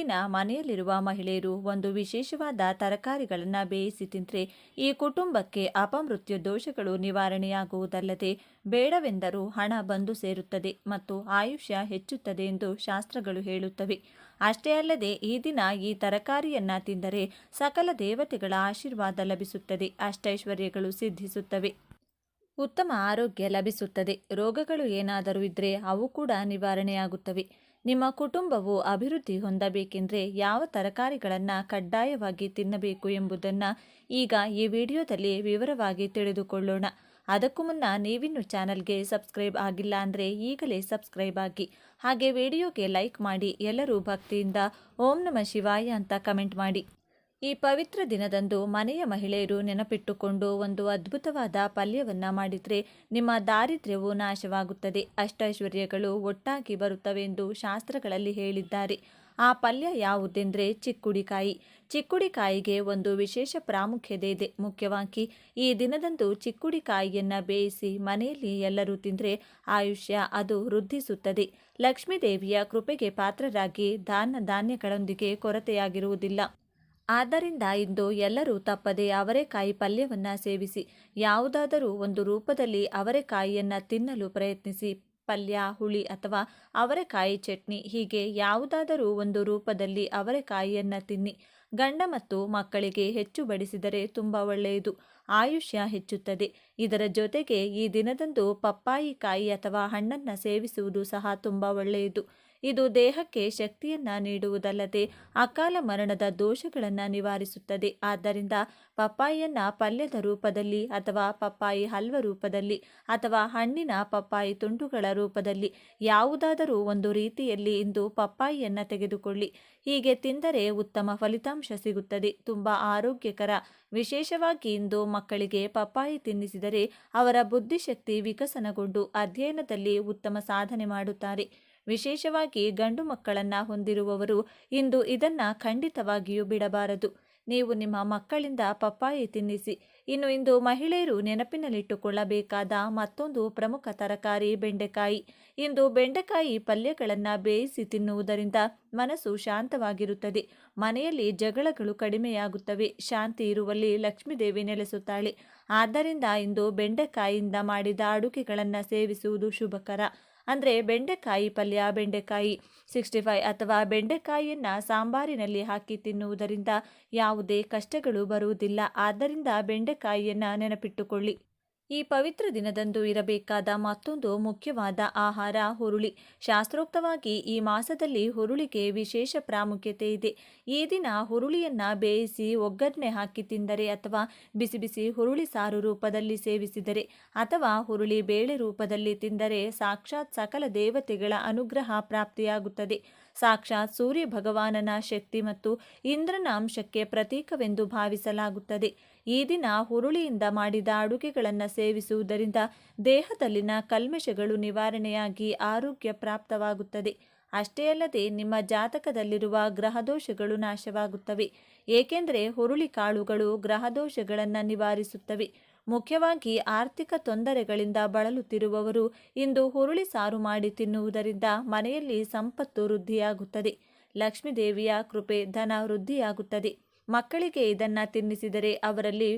ದಿನ ಮನೆಯಲ್ಲಿರುವ ಮಹಿಳೆಯರು ಒಂದು ವಿಶೇಷವಾದ ತರಕಾರಿಗಳನ್ನು ಬೇಯಿಸಿ ತಿಂದರೆ ಈ ಕುಟುಂಬಕ್ಕೆ ಅಪಮೃತ್ಯು ದೋಷಗಳು ನಿವಾರಣೆಯಾಗುವುದಲ್ಲದೆ ಬೇಡವೆಂದರೂ ಹಣ ಬಂದು ಸೇರುತ್ತದೆ ಮತ್ತು ಆಯುಷ್ಯ ಹೆಚ್ಚುತ್ತದೆ ಎಂದು ಶಾಸ್ತ್ರಗಳು ಹೇಳುತ್ತವೆ. ಅಷ್ಟೇ ಅಲ್ಲದೆ ಈ ದಿನ ಈ ತರಕಾರಿಯನ್ನು ತಿಂದರೆ ಸಕಲ ದೇವತೆಗಳ ಆಶೀರ್ವಾದ ಲಭಿಸುತ್ತದೆ, ಅಷ್ಟೈಶ್ವರ್ಯಗಳು ಸಿದ್ಧಿಸುತ್ತವೆ, ಉತ್ತಮ ಆರೋಗ್ಯ ಲಭಿಸುತ್ತದೆ. ರೋಗಗಳು ಏನಾದರೂ ಇದ್ದರೆ ಅವು ಕೂಡ ನಿವಾರಣೆಯಾಗುತ್ತವೆ. ನಿಮ್ಮ ಕುಟುಂಬವು ಅಭಿವೃದ್ಧಿ ಹೊಂದಬೇಕೆಂದರೆ ಯಾವ ತರಕಾರಿಗಳನ್ನು ಕಡ್ಡಾಯವಾಗಿ ತಿನ್ನಬೇಕು ಎಂಬುದನ್ನು ಈಗ ಈ ವಿಡಿಯೋದಲ್ಲಿ ವಿವರವಾಗಿ ತಿಳಿದುಕೊಳ್ಳೋಣ. ಅದಕ್ಕೂ ಮುನ್ನ ನೀವಿನ್ನು ಚಾನಲ್ಗೆ ಸಬ್ಸ್ಕ್ರೈಬ್ ಆಗಿಲ್ಲ ಅಂದರೆ ಈಗಲೇ ಸಬ್ಸ್ಕ್ರೈಬ್ ಆಗಿ, ಹಾಗೆ ವಿಡಿಯೋಗೆ ಲೈಕ್ ಮಾಡಿ, ಎಲ್ಲರೂ ಭಕ್ತಿಯಿಂದ ಓಂ ನಮಃ ಶಿವಾಯ ಅಂತ ಕಮೆಂಟ್ ಮಾಡಿ. ಈ ಪವಿತ್ರ ದಿನದಂದು ಮನೆಯ ಮಹಿಳೆಯರು ನೆನಪಿಟ್ಟುಕೊಂಡು ಒಂದು ಅದ್ಭುತವಾದ ಪಲ್ಯವನ್ನು ಮಾಡಿದರೆ ನಿಮ್ಮ ದಾರಿದ್ರ್ಯವು ನಾಶವಾಗುತ್ತದೆ, ಅಷ್ಟೈಶ್ವರ್ಯಗಳು ಒಟ್ಟಾಗಿ ಬರುತ್ತವೆ ಎಂದು ಶಾಸ್ತ್ರಗಳಲ್ಲಿ ಹೇಳಿದ್ದಾರೆ. ಆ ಪಲ್ಯ ಯಾವುದೆಂದರೆ ಚಿಕ್ಕುಡಿಕಾಯಿ. ಚಿಕ್ಕುಡಿಕಾಯಿಗೆ ಒಂದು ವಿಶೇಷ ಪ್ರಾಮುಖ್ಯತೆ ಇದೆ. ಮುಖ್ಯವಾಗಿ ಈ ದಿನದಂದು ಚಿಕ್ಕುಡಿಕಾಯಿಯನ್ನು ಬೇಯಿಸಿ ಮನೆಯಲ್ಲಿ ಎಲ್ಲರೂ ತಿಂದರೆ ಆಯುಷ್ಯ ಅದು ವೃದ್ಧಿಸುತ್ತದೆ. ಲಕ್ಷ್ಮೀದೇವಿಯ ಕೃಪೆಗೆ ಪಾತ್ರರಾಗಿ ಧಾನ್ಯಗಳೊಂದಿಗೆ ಕೊರತೆಯಾಗಿರುವುದಿಲ್ಲ. ಆದ್ದರಿಂದ ಇಂದು ಎಲ್ಲರೂ ತಪ್ಪದೆ ಅವರೆಕಾಯಿ ಪಲ್ಯವನ್ನು ಸೇವಿಸಿ. ಯಾವುದಾದರೂ ಒಂದು ರೂಪದಲ್ಲಿ ಅವರೆಕಾಯಿಯನ್ನು ತಿನ್ನಲು ಪ್ರಯತ್ನಿಸಿ. ಪಲ್ಯ, ಹುಳಿ ಅಥವಾ ಅವರೆಕಾಯಿ ಚಟ್ನಿ, ಹೀಗೆ ಯಾವುದಾದರೂ ಒಂದು ರೂಪದಲ್ಲಿ ಅವರೆಕಾಯಿಯನ್ನು ತಿನ್ನಿ. ಗಂಡ ಮತ್ತು ಮಕ್ಕಳಿಗೆ ಹೆಚ್ಚು ಬಡಿಸಿದರೆ ತುಂಬ ಒಳ್ಳೆಯದು, ಆಯುಷ್ಯ ಹೆಚ್ಚುತ್ತದೆ. ಇದರ ಜೊತೆಗೆ ಈ ದಿನದಂದು ಪಪ್ಪಾಯಿ ಕಾಯಿ ಅಥವಾ ಹಣ್ಣನ್ನು ಸೇವಿಸುವುದು ಸಹ ತುಂಬ ಒಳ್ಳೆಯದು. ಇದು ದೇಹಕ್ಕೆ ಶಕ್ತಿಯನ್ನು ನೀಡುವುದಲ್ಲದೆ ಅಕಾಲ ಮರಣದ ದೋಷಗಳನ್ನು ನಿವಾರಿಸುತ್ತದೆ. ಆದ್ದರಿಂದ ಪಪ್ಪಾಯಿಯನ್ನು ಪಲ್ಯದ ರೂಪದಲ್ಲಿ ಅಥವಾ ಪಪ್ಪಾಯಿ ಹಲ್ವ ರೂಪದಲ್ಲಿ ಅಥವಾ ಹಣ್ಣಿನ ಪಪ್ಪಾಯಿ ತುಂಡುಗಳ ರೂಪದಲ್ಲಿ ಯಾವುದಾದರೂ ಒಂದು ರೀತಿಯಲ್ಲಿ ಇಂದು ಪಪ್ಪಾಯಿಯನ್ನು ತೆಗೆದುಕೊಳ್ಳಿ. ಹೀಗೆ ತಿಂದರೆ ಉತ್ತಮ ಫಲಿತಾಂಶ ಸಿಗುತ್ತದೆ, ತುಂಬ ಆರೋಗ್ಯಕರ. ವಿಶೇಷವಾಗಿ ಇಂದು ಮಕ್ಕಳಿಗೆ ಪಪ್ಪಾಯಿ ತಿನ್ನಿಸಿದರೆ ಅವರ ಬುದ್ಧಿಶಕ್ತಿ ವಿಕಸನಗೊಂಡು ಅಧ್ಯಯನದಲ್ಲಿ ಉತ್ತಮ ಸಾಧನೆ ಮಾಡುತ್ತಾರೆ. ವಿಶೇಷವಾಗಿ ಗಂಡು ಮಕ್ಕಳನ್ನು ಹೊಂದಿರುವವರು ಇಂದು ಇದನ್ನು ಖಂಡಿತವಾಗಿಯೂ ಬಿಡಬಾರದು. ನೀವು ನಿಮ್ಮ ಮಕ್ಕಳಿಂದ ಪಪ್ಪಾಯಿ ತಿನ್ನಿಸಿ. ಇನ್ನು ಇಂದು ಮಹಿಳೆಯರು ನೆನಪಿನಲ್ಲಿಟ್ಟುಕೊಳ್ಳಬೇಕಾದ ಮತ್ತೊಂದು ಪ್ರಮುಖ ತರಕಾರಿ ಬೆಂಡೆಕಾಯಿ. ಇಂದು ಬೆಂಡೆಕಾಯಿ ಪಲ್ಯಗಳನ್ನು ಬೇಯಿಸಿ ತಿನ್ನುವುದರಿಂದ ಮನಸ್ಸು ಶಾಂತವಾಗಿರುತ್ತದೆ, ಮನೆಯಲ್ಲಿ ಜಗಳಗಳು ಕಡಿಮೆಯಾಗುತ್ತವೆ, ಶಾಂತಿ ಇರುವಲ್ಲಿ ಲಕ್ಷ್ಮೀದೇವಿ ನೆಲೆಸುತ್ತಾಳೆ. ಆದ್ದರಿಂದ ಇಂದು ಬೆಂಡೆಕಾಯಿಯಿಂದ ಮಾಡಿದ ಅಡುಗೆಗಳನ್ನು ಸೇವಿಸುವುದು ಶುಭಕರ. ಅಂದರೆ ಬೆಂಡೆಕಾಯಿ ಪಲ್ಯ, ಬೆಂಡೆಕಾಯಿ 65 ಅಥವಾ ಬೆಂಡೆಕಾಯಿಯನ್ನು ಸಾಂಬಾರಿನಲ್ಲಿ ಹಾಕಿ ತಿನ್ನುವುದರಿಂದ ಯಾವುದೇ ಕಷ್ಟಗಳು ಬರುವುದಿಲ್ಲ. ಆದ್ದರಿಂದ ಬೆಂಡೆಕಾಯಿಯನ್ನು ನೆನಪಿಟ್ಟುಕೊಳ್ಳಿ. ಈ ಪವಿತ್ರ ದಿನದಂದು ಇರಬೇಕಾದ ಮತ್ತೊಂದು ಮುಖ್ಯವಾದ ಆಹಾರ ಹುರುಳಿ. ಶಾಸ್ತ್ರೋಕ್ತವಾಗಿ ಈ ಮಾಸದಲ್ಲಿ ಹುರುಳಿಗೆ ವಿಶೇಷ ಪ್ರಾಮುಖ್ಯತೆ ಇದೆ. ಈ ದಿನ ಹುರುಳಿಯನ್ನು ಬೇಯಿಸಿ ಒಗ್ಗರಣೆ ಹಾಕಿ ತಿಂದರೆ ಅಥವಾ ಬಿಸಿ ಬಿಸಿ ಹುರುಳಿ ಸಾರು ರೂಪದಲ್ಲಿ ಸೇವಿಸಿದರೆ ಅಥವಾ ಹುರುಳಿ ಬೇಳೆ ರೂಪದಲ್ಲಿ ತಿಂದರೆ ಸಾಕ್ಷಾತ್ ಸಕಲ ದೇವತೆಗಳ ಅನುಗ್ರಹ ಪ್ರಾಪ್ತಿಯಾಗುತ್ತದೆ. ಸಾಕ್ಷಾತ್ ಸೂರ್ಯ ಭಗವಾನನ ಶಕ್ತಿ ಮತ್ತು ಇಂದ್ರನ ಅಂಶಕ್ಕೆ ಪ್ರತೀಕವೆಂದು ಭಾವಿಸಲಾಗುತ್ತದೆ. ಈ ದಿನ ಹುರುಳಿಯಿಂದ ಮಾಡಿದ ಅಡುಗೆಗಳನ್ನು ಸೇವಿಸುವುದರಿಂದ ದೇಹದಲ್ಲಿನ ಕಲ್ಮಶಗಳು ನಿವಾರಣೆಯಾಗಿ ಆರೋಗ್ಯ ಪ್ರಾಪ್ತವಾಗುತ್ತದೆ. ಅಷ್ಟೇ ಅಲ್ಲದೆ ನಿಮ್ಮ ಜಾತಕದಲ್ಲಿರುವ ಗ್ರಹದೋಷಗಳು ನಾಶವಾಗುತ್ತವೆ. ಏಕೆಂದರೆ ಹುರುಳಿ ಕಾಳುಗಳು ಗ್ರಹದೋಷಗಳನ್ನು ನಿವಾರಿಸುತ್ತವೆ. ಮುಖ್ಯವಾಗಿ ಆರ್ಥಿಕ ತೊಂದರೆಗಳಿಂದ ಬಳಲುತ್ತಿರುವವರು ಇಂದು ಹುರುಳಿ ಸಾರು ಮಾಡಿ ತಿನ್ನುವುದರಿಂದ ಮನೆಯಲ್ಲಿ ಸಂಪತ್ತು ವೃದ್ಧಿಯಾಗುತ್ತದೆ, ಲಕ್ಷ್ಮೀದೇವಿಯ ಕೃಪೆ, ಧನ ವೃದ್ಧಿಯಾಗುತ್ತದೆ. ಮಕ್ಕಳಿಗೆ ಇದನ್ನು ತಿನ್ನಿಸಿದರೆ ಅವರಲ್ಲಿ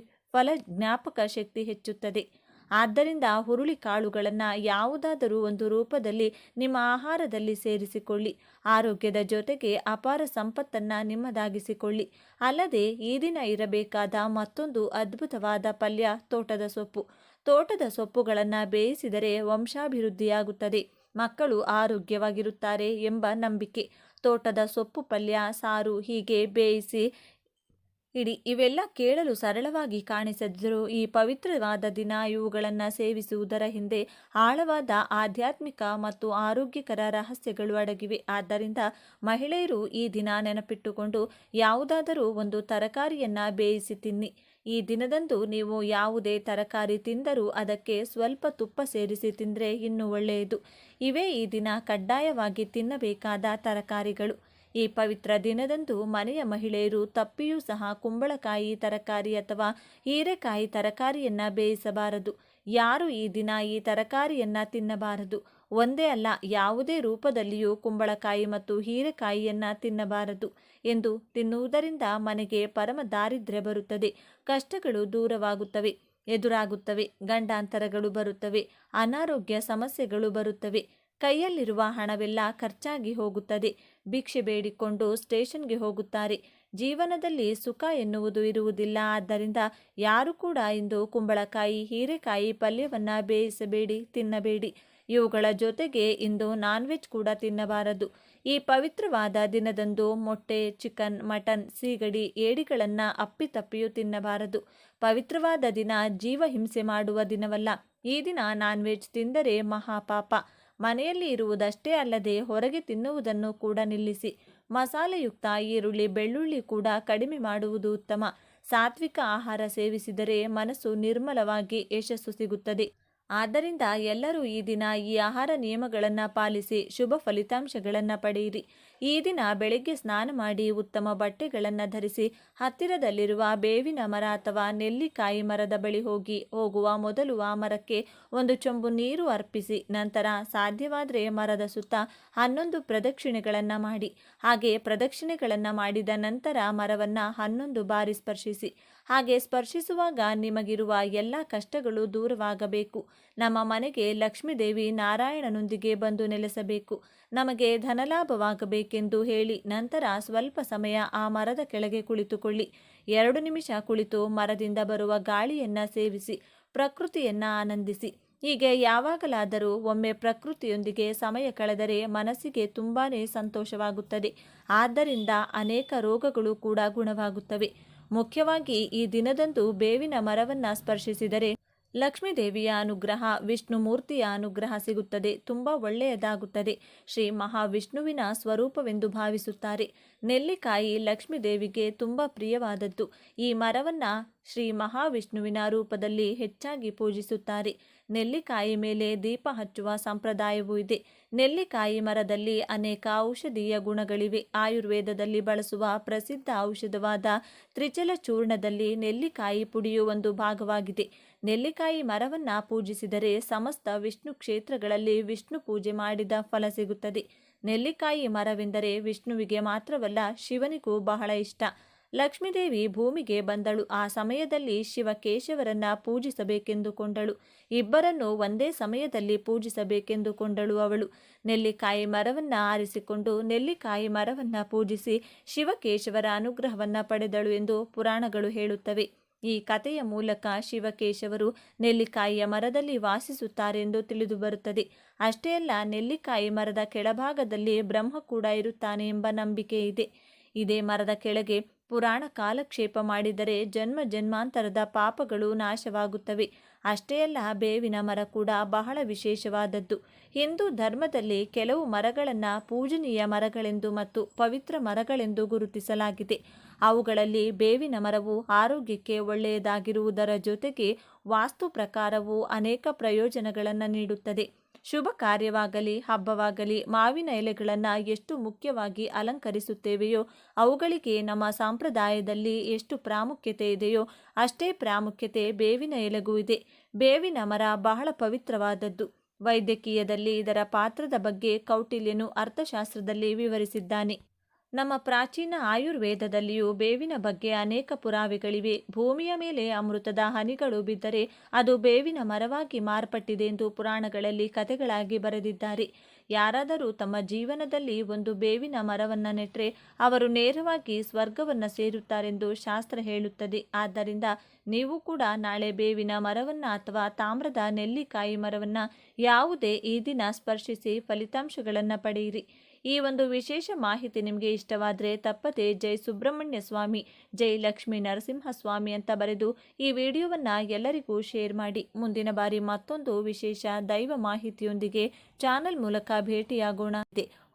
ಜ್ಞಾಪಕ ಶಕ್ತಿ ಹೆಚ್ಚುತ್ತದೆ. ಆದ್ದರಿಂದ ಹುರುಳಿ ಕಾಳುಗಳನ್ನು ಯಾವುದಾದರೂ ಒಂದು ರೂಪದಲ್ಲಿ ನಿಮ್ಮ ಆಹಾರದಲ್ಲಿ ಸೇರಿಸಿಕೊಳ್ಳಿ. ಆರೋಗ್ಯದ ಜೊತೆಗೆ ಅಪಾರ ಸಂಪತ್ತನ್ನು ನಿಮ್ಮದಾಗಿಸಿಕೊಳ್ಳಿ. ಅಲ್ಲದೆ ಈ ದಿನ ಇರಬೇಕಾದ ಮತ್ತೊಂದು ಅದ್ಭುತವಾದ ಪಲ್ಯ ತೋಟದ ಸೊಪ್ಪು. ತೋಟದ ಸೊಪ್ಪುಗಳನ್ನು ಬೇಯಿಸಿದರೆ ವಂಶಾಭಿವೃದ್ಧಿಯಾಗುತ್ತದೆ, ಮಕ್ಕಳು ಆರೋಗ್ಯವಾಗಿರುತ್ತಾರೆ ಎಂಬ ನಂಬಿಕೆ. ತೋಟದ ಸೊಪ್ಪು ಪಲ್ಯ, ಸಾರು, ಹೀಗೆ ಬೇಯಿಸಿ ಇಡಿ. ಇವೆಲ್ಲ ಕೇಳಲು ಸರಳವಾಗಿ ಕಾಣಿಸಿದರೂ ಈ ಪವಿತ್ರವಾದ ದಿನ ಇವುಗಳನ್ನು ಸೇವಿಸುವುದರ ಹಿಂದೆ ಆಳವಾದ ಆಧ್ಯಾತ್ಮಿಕ ಮತ್ತು ಆರೋಗ್ಯಕರ ರಹಸ್ಯಗಳು ಅಡಗಿವೆ. ಆದ್ದರಿಂದ ಮಹಿಳೆಯರು ಈ ದಿನ ನೆನಪಿಟ್ಟುಕೊಂಡು ಯಾವುದಾದರೂ ಒಂದು ತರಕಾರಿಯನ್ನು ಬೇಯಿಸಿ ತಿನ್ನಿ. ಈ ದಿನದಂದು ನೀವು ಯಾವುದೇ ತರಕಾರಿ ತಿಂದರೂ ಅದಕ್ಕೆ ಸ್ವಲ್ಪ ತುಪ್ಪ ಸೇರಿಸಿ ತಿಂದರೆ ಇನ್ನೂ ಒಳ್ಳೆಯದು. ಇವೇ ಈ ದಿನ ಕಡ್ಡಾಯವಾಗಿ ತಿನ್ನಬೇಕಾದ ತರಕಾರಿಗಳು. ಈ ಪವಿತ್ರ ದಿನದಂದು ಮನೆಯ ಮಹಿಳೆಯರು ತಪ್ಪಿಯೂ ಸಹ ಕುಂಬಳಕಾಯಿ ತರಕಾರಿ ಅಥವಾ ಹೀರೆಕಾಯಿ ತರಕಾರಿಯನ್ನು ಬೇಯಿಸಬಾರದು. ಯಾರು ಈ ದಿನ ಈ ತರಕಾರಿಯನ್ನು ತಿನ್ನಬಾರದು. ಒಂದೇ ಅಲ್ಲ, ಯಾವುದೇ ರೂಪದಲ್ಲಿಯೂ ಕುಂಬಳಕಾಯಿ ಮತ್ತು ಹೀರೆಕಾಯಿಯನ್ನು ತಿನ್ನಬಾರದು. ಎಂದು ತಿನ್ನುವುದರಿಂದ ಮನೆಗೆ ಪರಮ ದಾರಿದ್ರ್ಯ ಬರುತ್ತದೆ, ಕಷ್ಟಗಳು ದೂರವಾಗುತ್ತವೆ, ಎದುರಾಗುತ್ತವೆ, ಗಂಡಾಂತರಗಳು ಬರುತ್ತವೆ, ಅನಾರೋಗ್ಯ ಸಮಸ್ಯೆಗಳು ಬರುತ್ತವೆ, ಕೈಯಲ್ಲಿರುವ ಹಣವೆಲ್ಲ ಖರ್ಚಾಗಿ ಹೋಗುತ್ತದೆ, ಭಿಕ್ಷೆ ಬೇಡಿಕೊಂಡು ಸ್ಟೇಷನ್ಗೆ ಹೋಗುತ್ತಾರೆ, ಜೀವನದಲ್ಲಿ ಸುಖ ಎನ್ನುವುದು ಇರುವುದಿಲ್ಲ. ಆದ್ದರಿಂದ ಯಾರು ಕೂಡ ಇಂದು ಕುಂಬಳಕಾಯಿ ಹೀರೆಕಾಯಿ ಪಲ್ಯವನ್ನು ಬೇಯಿಸಬೇಡಿ, ತಿನ್ನಬೇಡಿ. ಇವುಗಳ ಜೊತೆಗೆ ಇಂದು ನಾನ್ ವೆಜ್ ಕೂಡ ತಿನ್ನಬಾರದು. ಈ ಪವಿತ್ರವಾದ ದಿನದಂದು ಮೊಟ್ಟೆ, ಚಿಕನ್, ಮಟನ್, ಸೀಗಡಿ, ಏಡಿಗಳನ್ನು ಅಪ್ಪಿತಪ್ಪಿಯೂ ತಿನ್ನಬಾರದು. ಪವಿತ್ರವಾದ ದಿನ, ಜೀವ ಹಿಂಸೆ ಮಾಡುವ ದಿನವಲ್ಲ. ಈ ದಿನ ನಾನ್ ವೆಜ್ ತಿಂದರೆ ಮಹಾಪಾಪ. ಮನೆಯಲ್ಲಿ ಇರುವುದಷ್ಟೇ ಅಲ್ಲದೆ ಹೊರಗೆ ತಿನ್ನುವುದನ್ನು ಕೂಡ ನಿಲ್ಲಿಸಿ. ಮಸಾಲೆಯುಕ್ತ ಈರುಳ್ಳಿ, ಬೆಳ್ಳುಳ್ಳಿ ಕೂಡ ಕಡಿಮೆ ಮಾಡುವುದು ಉತ್ತಮ. ಸಾತ್ವಿಕ ಆಹಾರ ಸೇವಿಸಿದರೆ ಮನಸ್ಸು ನಿರ್ಮಲವಾಗಿ ಯಶಸ್ಸು ಸಿಗುತ್ತದೆ. ಆದ್ದರಿಂದ ಎಲ್ಲರೂ ಈ ದಿನ ಈ ಆಹಾರ ನಿಯಮಗಳನ್ನು ಪಾಲಿಸಿ ಶುಭ ಫಲಿತಾಂಶಗಳನ್ನು ಪಡೆಯಿರಿ. ಈ ದಿನ ಬೆಳಗ್ಗೆ ಸ್ನಾನ ಮಾಡಿ ಉತ್ತಮ ಬಟ್ಟೆಗಳನ್ನು ಧರಿಸಿ ಹತ್ತಿರದಲ್ಲಿರುವ ಬೇವಿನ ಮರ ಅಥವಾ ನೆಲ್ಲಿಕಾಯಿ ಮರದ ಬಳಿ ಹೋಗುವ ಮೊದಲು ಆ ಮರಕ್ಕೆ ಒಂದು ಚೊಂಬು ನೀರು ಅರ್ಪಿಸಿ. ನಂತರ ಸಾಧ್ಯವಾದರೆ ಮರದ ಸುತ್ತ 11 ಪ್ರದಕ್ಷಿಣೆಗಳನ್ನು ಮಾಡಿ. ಹಾಗೆ ಪ್ರದಕ್ಷಿಣೆಗಳನ್ನು ಮಾಡಿದ ನಂತರ ಮರವನ್ನು 11 ಬಾರಿ ಸ್ಪರ್ಶಿಸಿ. ಹಾಗೆ ಸ್ಪರ್ಶಿಸುವಾಗ ನಿಮಗಿರುವ ಎಲ್ಲ ಕಷ್ಟಗಳು ದೂರವಾಗಬೇಕು. ನಮ್ಮ ಮನೆಗೆ ಲಕ್ಷ್ಮೀದೇವಿ ನಾರಾಯಣನೊಂದಿಗೆ ಬಂದು ನೆಲೆಸಬೇಕು, ನಮಗೆ ಧನಲಾಭವಾಗಬೇಕೆಂದು ಹೇಳಿ ನಂತರ ಸ್ವಲ್ಪ ಸಮಯ ಆ ಮರದ ಕೆಳಗೆ ಕುಳಿತುಕೊಳ್ಳಿ. 2 ನಿಮಿಷ ಕುಳಿತು ಮರದಿಂದ ಬರುವ ಗಾಳಿಯನ್ನು ಸೇವಿಸಿ ಪ್ರಕೃತಿಯನ್ನು ಆನಂದಿಸಿ. ಹೀಗೆ ಯಾವಾಗಲಾದರೂ ಒಮ್ಮೆ ಪ್ರಕೃತಿಯೊಂದಿಗೆ ಸಮಯ ಕಳೆದರೆ ಮನಸ್ಸಿಗೆ ತುಂಬಾನೇ ಸಂತೋಷವಾಗುತ್ತದೆ. ಆದ್ದರಿಂದ ಅನೇಕ ರೋಗಗಳು ಕೂಡ ಗುಣವಾಗುತ್ತವೆ. ಮುಖ್ಯವಾಗಿ ಈ ದಿನದಂದು ಬೇವಿನ ಮರವನ್ನು ಸ್ಪರ್ಶಿಸಿದರೆ ಲಕ್ಷ್ಮೀದೇವಿಯ ಅನುಗ್ರಹ, ವಿಷ್ಣು ಮೂರ್ತಿಯ ಅನುಗ್ರಹ ಸಿಗುತ್ತದೆ, ತುಂಬ ಒಳ್ಳೆಯದಾಗುತ್ತದೆ. ಶ್ರೀ ಮಹಾವಿಷ್ಣುವಿನ ಸ್ವರೂಪವೆಂದು ಭಾವಿಸುತ್ತಾರೆ. ನೆಲ್ಲಿಕಾಯಿ ಲಕ್ಷ್ಮೀದೇವಿಗೆ ತುಂಬ ಪ್ರಿಯವಾದದ್ದು. ಈ ಮರವನ್ನು ಶ್ರೀ ಮಹಾವಿಷ್ಣುವಿನ ರೂಪದಲ್ಲಿ ಹೆಚ್ಚಾಗಿ ಪೂಜಿಸುತ್ತಾರೆ. ನೆಲ್ಲಿಕಾಯಿ ಮೇಲೆ ದೀಪ ಹಚ್ಚುವ ಸಂಪ್ರದಾಯವೂ ಇದೆ. ನೆಲ್ಲಿಕಾಯಿ ಮರದಲ್ಲಿ ಅನೇಕ ಔಷಧೀಯ ಗುಣಗಳಿವೆ. ಆಯುರ್ವೇದದಲ್ಲಿ ಬಳಸುವ ಪ್ರಸಿದ್ಧ ಔಷಧವಾದ ತ್ರಿಚಲ ಚೂರ್ಣದಲ್ಲಿ ನೆಲ್ಲಿಕಾಯಿ ಪುಡಿಯು ಒಂದು ಭಾಗವಾಗಿದೆ. ನೆಲ್ಲಿಕಾಯಿ ಮರವನ್ನು ಪೂಜಿಸಿದರೆ ಸಮಸ್ತ ವಿಷ್ಣು ಕ್ಷೇತ್ರಗಳಲ್ಲಿ ವಿಷ್ಣು ಪೂಜೆ ಮಾಡಿದ ಫಲ ಸಿಗುತ್ತದೆ. ನೆಲ್ಲಿಕಾಯಿ ಮರವೆಂದರೆ ವಿಷ್ಣುವಿಗೆ ಮಾತ್ರವಲ್ಲ, ಶಿವನಿಗೂ ಬಹಳ ಇಷ್ಟ. ಲಕ್ಷ್ಮೀದೇವಿ ಭೂಮಿಗೆ ಬಂದಳು. ಆ ಸಮಯದಲ್ಲಿ ಶಿವಕೇಶವರನ್ನ ಪೂಜಿಸಬೇಕೆಂದುಕೊಂಡಳು. ಇಬ್ಬರನ್ನು ಒಂದೇ ಸಮಯದಲ್ಲಿ ಪೂಜಿಸಬೇಕೆಂದುಕೊಂಡಳು ಅವಳು. ನೆಲ್ಲಿಕಾಯಿ ಮರವನ್ನು ಆರಿಸಿಕೊಂಡು ನೆಲ್ಲಿಕಾಯಿ ಮರವನ್ನು ಪೂಜಿಸಿ ಶಿವಕೇಶವರ ಅನುಗ್ರಹವನ್ನು ಪಡೆದಳು ಎಂದು ಪುರಾಣಗಳು ಹೇಳುತ್ತವೆ. ಈ ಕಥೆಯ ಮೂಲಕ ಶಿವಕೇಶವರು ನೆಲ್ಲಿಕಾಯಿಯ ಮರದಲ್ಲಿ ವಾಸಿಸುತ್ತಾರೆಂದು ತಿಳಿದು ಬರುತ್ತದೆ. ಅಷ್ಟೇ ಅಲ್ಲ, ನೆಲ್ಲಿಕಾಯಿ ಮರದ ಕೆಳಭಾಗದಲ್ಲಿ ಬ್ರಹ್ಮ ಕೂಡ ಇರುತ್ತಾನೆ ಎಂಬ ನಂಬಿಕೆ ಇದೆ. ಇದೇ ಮರದ ಕೆಳಗೆ ಪುರಾಣ ಕಾಲಕ್ಷೇಪ ಮಾಡಿದರೆ ಜನ್ಮ ಜನ್ಮಾಂತರದ ಪಾಪಗಳು ನಾಶವಾಗುತ್ತವೆ. ಅಷ್ಟೇ ಅಲ್ಲ, ಬೇವಿನ ಮರ ಕೂಡ ಬಹಳ ವಿಶೇಷವಾದದ್ದು. ಹಿಂದೂ ಧರ್ಮದಲ್ಲಿ ಕೆಲವು ಮರಗಳನ್ನು ಪೂಜನೀಯ ಮರಗಳೆಂದು ಮತ್ತು ಪವಿತ್ರ ಮರಗಳೆಂದು ಗುರುತಿಸಲಾಗಿದೆ. ಅವುಗಳಲ್ಲಿ ಬೇವಿನ ಮರವು ಆರೋಗ್ಯಕ್ಕೆ ಒಳ್ಳೆಯದಾಗಿರುವುದರ ಜೊತೆಗೆ ವಾಸ್ತು ಪ್ರಕಾರವು ಅನೇಕ ಪ್ರಯೋಜನಗಳನ್ನು ನೀಡುತ್ತದೆ. ಶುಭ ಕಾರ್ಯವಾಗಲಿ ಹಬ್ಬವಾಗಲಿ ಮಾವಿನ ಎಲೆಗಳನ್ನು ಎಷ್ಟು ಮುಖ್ಯವಾಗಿ ಅಲಂಕರಿಸುತ್ತೇವೆಯೋ ಅವುಗಳಿಗೆ ನಮ್ಮ ಸಂಪ್ರದಾಯದಲ್ಲಿ ಎಷ್ಟು ಪ್ರಾಮುಖ್ಯತೆ ಇದೆಯೋ ಅಷ್ಟೇ ಪ್ರಾಮುಖ್ಯತೆ ಬೇವಿನ ಎಲೆಗೂ ಇದೆ. ಬೇವಿನ ಮರ ಬಹಳ ಪವಿತ್ರವಾದದ್ದು. ವೈದ್ಯಕೀಯದಲ್ಲಿ ಇದರ ಪಾತ್ರದ ಬಗ್ಗೆ ಕೌಟಿಲ್ಯನು ಅರ್ಥಶಾಸ್ತ್ರದಲ್ಲಿ ವಿವರಿಸಿದ್ದಾನೆ. ನಮ್ಮ ಪ್ರಾಚೀನ ಆಯುರ್ವೇದದಲ್ಲಿಯೂ ಬೇವಿನ ಬಗ್ಗೆ ಅನೇಕ ಪುರಾವೆಗಳಿವೆ. ಭೂಮಿಯ ಮೇಲೆ ಅಮೃತದ ಹನಿಗಳು ಬಿದ್ದರೆ ಅದು ಬೇವಿನ ಮರವಾಗಿ ಮಾರ್ಪಟ್ಟಿದೆ ಎಂದು ಪುರಾಣಗಳಲ್ಲಿ ಕಥೆಗಳಾಗಿ ಬರೆದಿದ್ದಾರೆ. ಯಾರಾದರೂ ತಮ್ಮ ಜೀವನದಲ್ಲಿ ಒಂದು ಬೇವಿನ ಮರವನ್ನು ನೆಟ್ಟರೆ ಅವರು ನೇರವಾಗಿ ಸ್ವರ್ಗವನ್ನು ಸೇರುತ್ತಾರೆಂದು ಶಾಸ್ತ್ರ ಹೇಳುತ್ತದೆ. ಆದ್ದರಿಂದ ನೀವು ಕೂಡ ನಾಳೆ ಬೇವಿನ ಮರವನ್ನು ಅಥವಾ ತಾಮ್ರದ ನೆಲ್ಲಿಕಾಯಿ ಮರವನ್ನು ಯಾವುದೇ ಈ ದಿನ ಸ್ಪರ್ಶಿಸಿ ಫಲಿತಾಂಶಗಳನ್ನು ಪಡೆಯಿರಿ. ಈ ಒಂದು ವಿಶೇಷ ಮಾಹಿತಿ ನಿಮಗೆ ಇಷ್ಟವಾದರೆ ತಪ್ಪದೆ ಜೈ ಸುಬ್ರಹ್ಮಣ್ಯ ಸ್ವಾಮಿ, ಜೈ ಲಕ್ಷ್ಮೀ ನರಸಿಂಹಸ್ವಾಮಿ ಅಂತ ಬರೆದು ಈ ವಿಡಿಯೋವನ್ನು ಎಲ್ಲರಿಗೂ ಶೇರ್ ಮಾಡಿ. ಮುಂದಿನ ಬಾರಿ ಮತ್ತೊಂದು ವಿಶೇಷ ದೈವ ಮಾಹಿತಿಯೊಂದಿಗೆ ಚಾನಲ್ ಮೂಲಕ ಭೇಟಿಯಾಗೋಣ.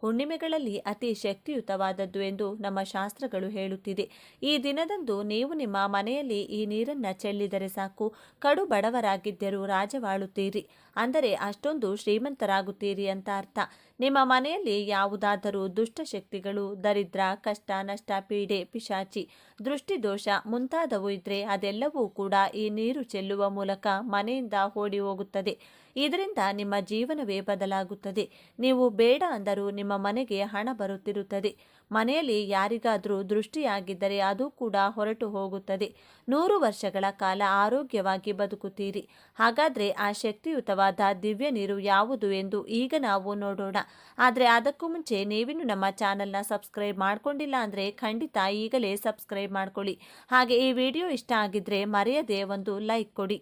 ಹುಣ್ಣಿಮೆಗಳಲ್ಲಿ ಅತಿ ಶಕ್ತಿಯುತವಾದದ್ದು ಎಂದು ನಮ್ಮ ಶಾಸ್ತ್ರಗಳು ಹೇಳುತ್ತಿದೆ. ಈ ದಿನದಂದು ನೀವು ನಿಮ್ಮ ಮನೆಯಲ್ಲಿ ಈ ನೀರನ್ನು ಚೆಲ್ಲಿದರೆ ಸಾಕು, ಕಡು ಬಡವರಾಗಿದ್ದರೂ ರಾಜವಾಳುತ್ತೀರಿ, ಅಂದರೆ ಅಷ್ಟೊಂದು ಶ್ರೀಮಂತರಾಗುತ್ತೀರಿ ಅಂತ ಅರ್ಥ. ನಿಮ್ಮ ಮನೆಯಲ್ಲಿ ಯಾವುದಾದರೂ ದುಷ್ಟಶಕ್ತಿಗಳು, ದರಿದ್ರ, ಕಷ್ಟ, ನಷ್ಟ, ಪೀಡೆ, ಪಿಶಾಚಿ, ದೃಷ್ಟಿದೋಷ ಮುಂತಾದವು ಇದ್ರೆ ಅದೆಲ್ಲವೂ ಕೂಡ ಈ ನೀರು ಚೆಲ್ಲುವ ಮೂಲಕ ಮನೆಯಿಂದ ಓಡಿ ಹೋಗುತ್ತದೆ. ಇದರಿಂದ ನಿಮ್ಮ ಜೀವನವೇ ಬದಲಾಗುತ್ತದೆ. ನೀವು ಬೇಡ ಅಂದರೂ ನಿಮ್ಮ ಮನೆಗೆ ಹಣ ಬರುತ್ತಿರುತ್ತದೆ. ಮನೆಯಲ್ಲಿ ಯಾರಿಗಾದರೂ ದೃಷ್ಟಿಯಾಗಿದ್ದರೆ ಅದು ಕೂಡ ಹೊರಟು ಹೋಗುತ್ತದೆ. 100 ವರ್ಷಗಳ ಕಾಲ ಆರೋಗ್ಯವಾಗಿ ಬದುಕುತ್ತೀರಿ. ಹಾಗಾದರೆ ಆ ಶಕ್ತಿಯುತವಾದ ದಿವ್ಯ ನೀರು ಯಾವುದು ಎಂದು ಈಗ ನಾವು ನೋಡೋಣ. ಆದರೆ ಅದಕ್ಕೂ ಮುಂಚೆ ನೀವಿನ್ನು ನಮ್ಮ ಚಾನಲ್ನ ಸಬ್ಸ್ಕ್ರೈಬ್ ಮಾಡ್ಕೊಂಡಿಲ್ಲ ಅಂದರೆ ಖಂಡಿತ ಈಗಲೇ ಸಬ್ಸ್ಕ್ರೈಬ್ ಮಾಡ್ಕೊಳ್ಳಿ. ಹಾಗೆ ಈ ವಿಡಿಯೋ ಇಷ್ಟ ಆಗಿದ್ರೆ ಮರೆಯದೆ ಒಂದು ಲೈಕ್ ಕೊಡಿ.